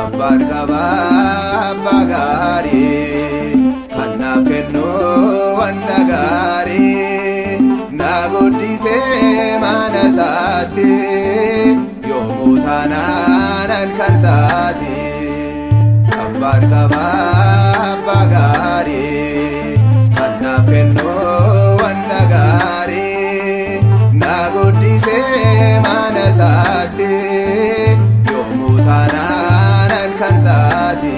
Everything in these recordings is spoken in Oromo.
Abbaan qabaa abbaa gaarii kan naaf kennu wanta gaarii na guddisee mana isaatti yoomuu taanaan halkan isaatti. Abbaan qabaa abbaa gaarii kan naaf kennu wanta gaarii na guddisee mana isaatti yoomuu taanaan halkan isaatti.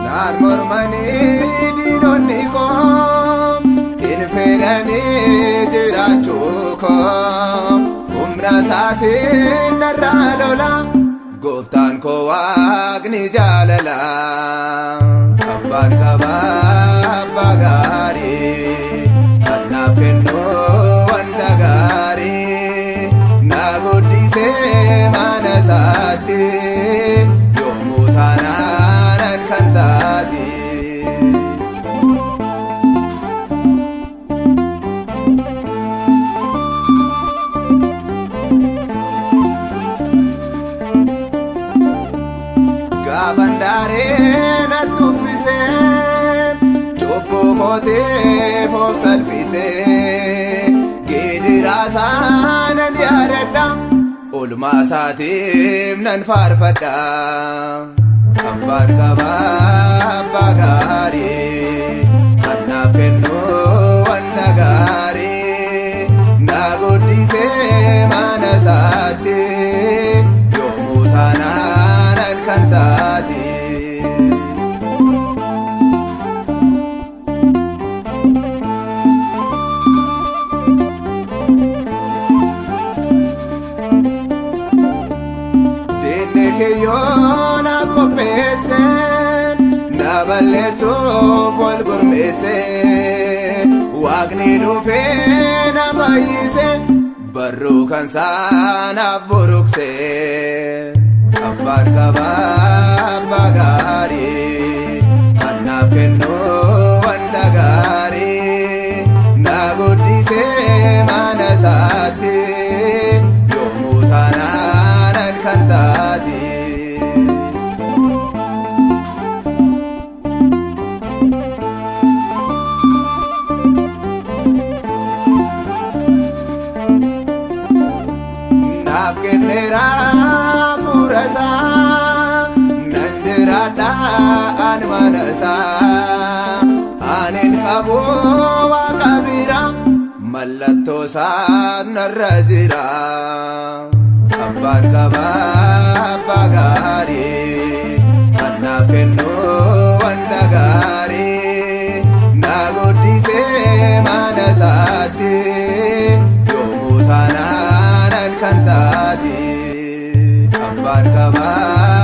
Naan mormanii diinonni koo hin fedhanii jiraachuu koo humna isaatiin narraa lola gooftaan koo waaqni jaalala. Abbaan qabaa abbaa gaarii kan naaf kennu wanta gaarii na guddisee mana isaatti yoomuu taanaan halkan isaatti. Gaafan daaree natti uffisee cubbuu kootiif of salphisee gidiraa isaa nan yaadadha oolmaa isaatiif nan faarfadha. Abbaan qabaa abbaa gaarii kan naaf kennu wanta gaarii na guddisee mana isaatti yoomuu taanaan halkan isaatti. Diinni kiyyoon naaf qopheesse na balleessuuf wal gurmeesse waaqni dhufee na fayyise barruu kan isaa naaf buruqse. Abbaan qabaa abbaa gaarii kan naaf kennu wanta gaarii na guddisee mana isaatti yoomuu taanaan halkan isaatti. Naaf kenneera hafuura isaa nan jiraadha an mana isaa anin qabu waaqa bira mallattoo isaa narra jira. Abbaan qabaa abbaa gaarii kan naaf kennu wanta gaarii na guddisee mana isaatti yoomuu taanaan halkan isaatti. Abbaan qabaa